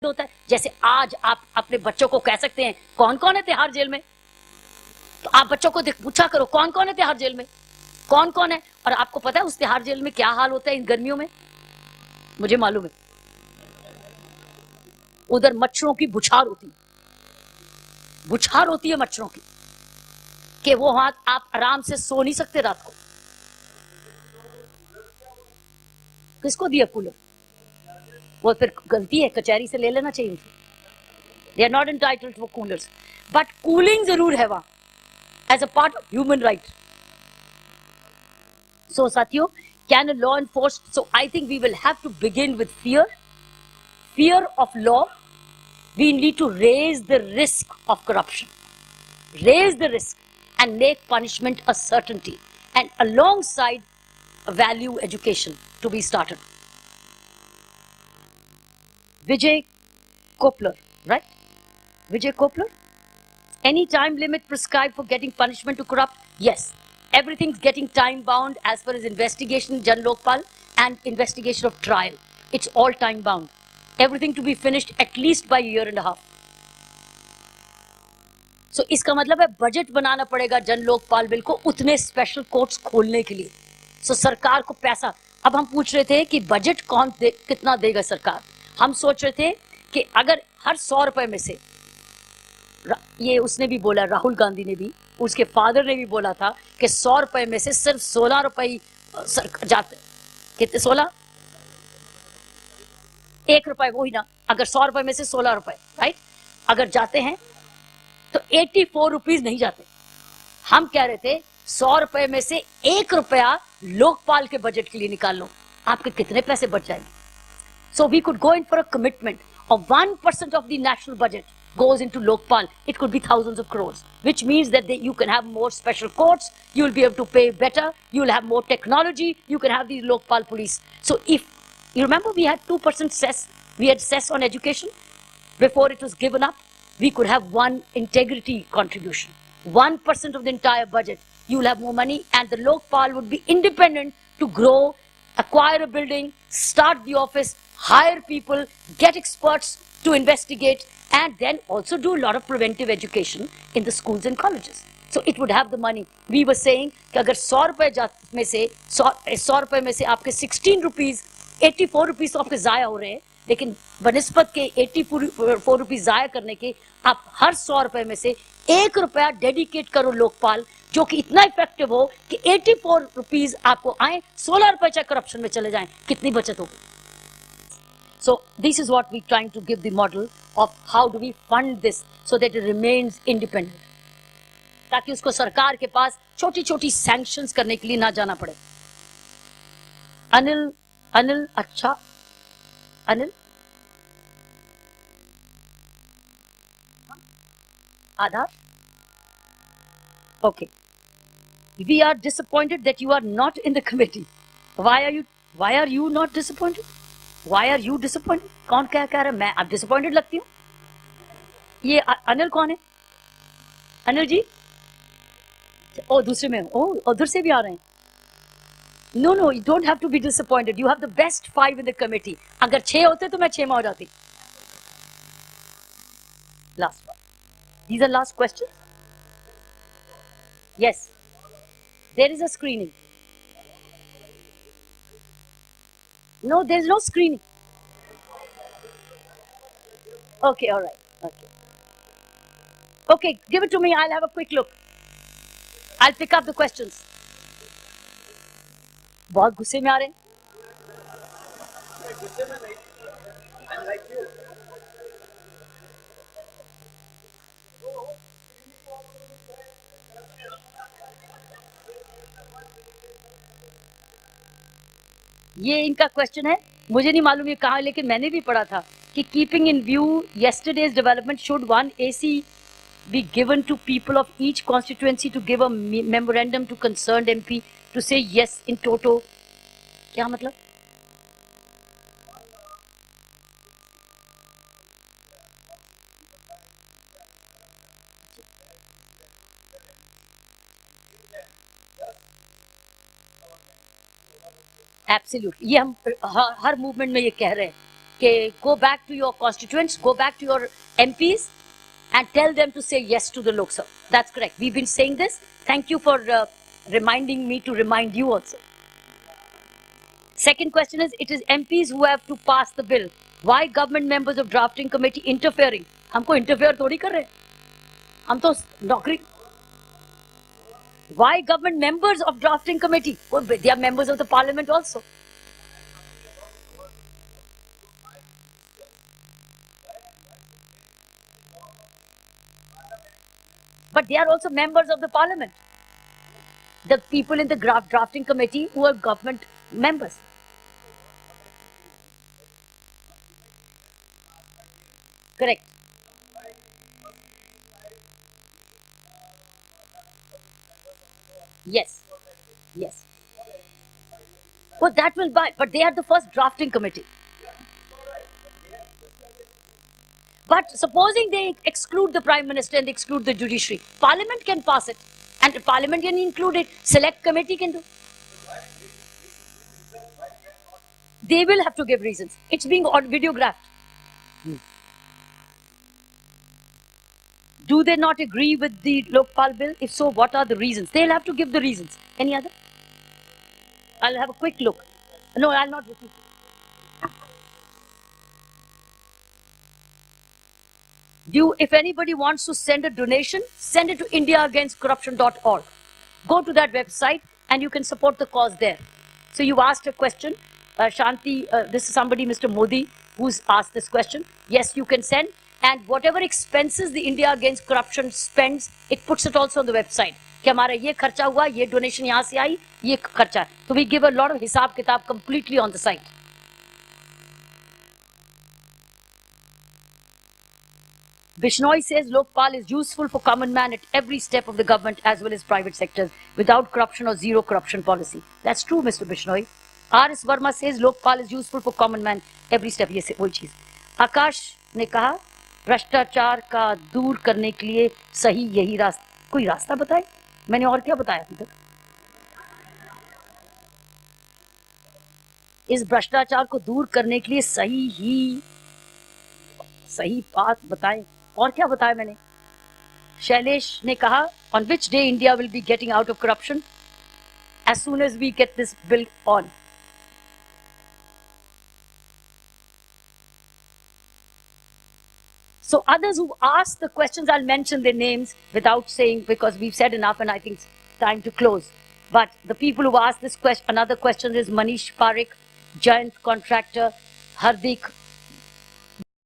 होता है। जैसे आज आप अपने बच्चों को कह सकते हैं कौन कौन है तिहाड़ जेल में, तो आप बच्चों को पूछा करो कौन कौन है तिहाड़ जेल में, कौन कौन है। और आपको पता है उस तिहाड़ जेल में क्या हाल होता है इन गर्मियों में, मुझे मालूम है। उधर मच्छरों की बुछार होती है मच्छरों की, कि वो हाथ आप आराम से सो नहीं सकते रात को। किसको दिया कूलर? वो फिर गलती है, कचहरी से ले लेना चाहिए उनको। They are not entitled for coolers, but cooling जरूर है वहां as a part of human right. So साथियों, can law enforce, so I think we will have to begin with fear of law. We need to raise the risk of corruption, raise the risk and make punishment a certainty, and alongside a value education to be started. Vijay Kopler, right? Vijay Kopler? Any time limit prescribed for getting punishment to corrupt? Yes. Everything's getting time bound as far as investigation, Jan Lokpal, and investigation of trial. It's all time bound. Everything to be finished at least by a year and a half. So इसका मतलब है budget बनाना पड़ेगा जन Lokpal bill को उतने special courts खोलने के लिए। So सरकार को पैसा, अब हम पूछ रहे थे कि बजट कितना देगा सरकार। हम सोच रहे थे कि अगर हर 100 रुपए में से, ये उसने भी बोला, राहुल गांधी ने भी, उसके फादर ने भी बोला था कि 100 रुपए में से सिर्फ 16 रुपए जाते, कितने 16, 1 रुपए, वही ना, अगर 100 रुपए में से 16 रुपए, राइट, अगर जाते हैं तो 84 रुपीज नहीं जाते। हम कह रहे थे 100 रुपए में से 1 रुपया लोकपाल के बजट के लिए निकाल लो, आपके कितने पैसे बच जाएंगे। So we could go in for a commitment of 1% of the national budget goes into Lokpal. It could be thousands of crores, which means that you can have more special courts, you will be able to pay better, you will have more technology, you can have these Lokpal police. So if you remember, we had 2% cess, we had cess on education before it was given up. We could have one integrity contribution, 1% of the entire budget. You will have more money, and the Lokpal would be independent to grow, acquire a building, start the office, hire people, get experts to investigate, and then also do a lot of preventive education in the schools and colleges. So it would have the money. We were saying कि अगर 100 रुपए में से 100 रुपए में से आपके 16 rupees, 84 rupees तो आपके जाया हो रहे हैं, लेकिन बनिस्बत के 84 रुपीज जाया करने के आप हर 100 रुपए में से 1 रुपया डेडिकेट करो लोकपाल, जो कि इतना इफेक्टिव हो कि 84 रुपीज आपको आए, 16 रुपए चाहे करप्शन में चले जाएं, कितनी बचत होगी। So this is what we're trying to give the model of how do we fund this so that it remains independent, ताकि उसको सरकार के पास छोटी छोटी सैंक्शंस करने के लिए ना जाना पड़े। अनिल अच्छा, अनिल आधार, okay. We are disappointed that you are not in the committee. Why are you not disappointed? Why are you disappointed? कौन क्या कह रहा है? मैं अब disappointed लगती हूँ? ये अनिल कौन है? अनिल जी? ओ दूसरे में, ओ उधर से भी आ रहे हैं। No, you don't have to be disappointed. You have the best 5 in the committee. अगर 6 होते तो मैं 6 में हो जाती। Last one. These are last questions. Yes. There is a screening. No, there is no screening. Okay, all right. Okay, give it to me. I'll have a quick look. I'll pick up the questions. बहुत गुस्से में आ रहे हैं। ये इनका question है, मुझे नहीं मालूम ये कहाँ, लेकिन मैंने भी पढ़ा था कि keeping in view yesterday's development, should one AC be given to people of each constituency to give a memorandum to concerned MP to say yes in toto? क्या मतलब? एब्सोल्युटली, ये हम हर मूवमेंट में ये कह रहे हैं Okay, go back to your constituents, go back to your MPs and tell them to say yes to the Lok Sabha. That's correct. We've been saying this. Thank you for reminding me to remind you also. Second question is, it is MPs who have to pass the bill. Why government members of drafting committee interfering? हमको interfere थोड़ी कर रहे हैं. हम तो नौकरी. Why government members of drafting committee? Well, they are members of the parliament also. But they are also members of the parliament. The people in the drafting committee who are government members. Correct. Yes. Yes. Well, that will buy, but they are the first drafting committee. But supposing they exclude the Prime Minister and exclude the judiciary, Parliament can pass it. And Parliament can include it. Select committee can do. They will have to give reasons. It's being videographed. Do they not agree with the Lokpal bill? If so, what are the reasons? They'll have to give the reasons. Any other? I'll have a quick look. No, I'll not repeat it. If anybody wants to send a donation, send it to indiaagainstcorruption.org. Go to that website and you can support the cause there. So you asked a question. Shanti, this is somebody, Mr. Modi, who's asked this question. Yes, you can send. And whatever expenses the India Against Corruption spends, it puts it also on the website. कि हमारा ये खर्चा हुआ, ये donation यहाँ से आई, ये खर्चा. So we give a lot of हिसाब किताब completely on the site. Bishnoi says Lokpal is useful for common man at every step of the government as well as private sectors without corruption or zero corruption policy. That's true, Mr. Bishnoi. R.S. Verma says Lokpal is useful for common man every step. ये वही चीज. आकाश ने कहा भ्रष्टाचार का दूर करने के लिए सही यही रास्ता. कोई रास्ता बताए? मैंने और क्या बताया अभी तक? इस भ्रष्टाचार को दूर करने के लिए सही बात बताएं. और क्या बताया मैंने? शैलेश ने कहा on which day India will be getting out of corruption? As soon as we get this bill on. So others who asked the questions, I'll mention their names without saying, because we've said enough and I think it's time to close. But the people who asked this question, another question is Manish Parekh, Giant Contractor, Hardik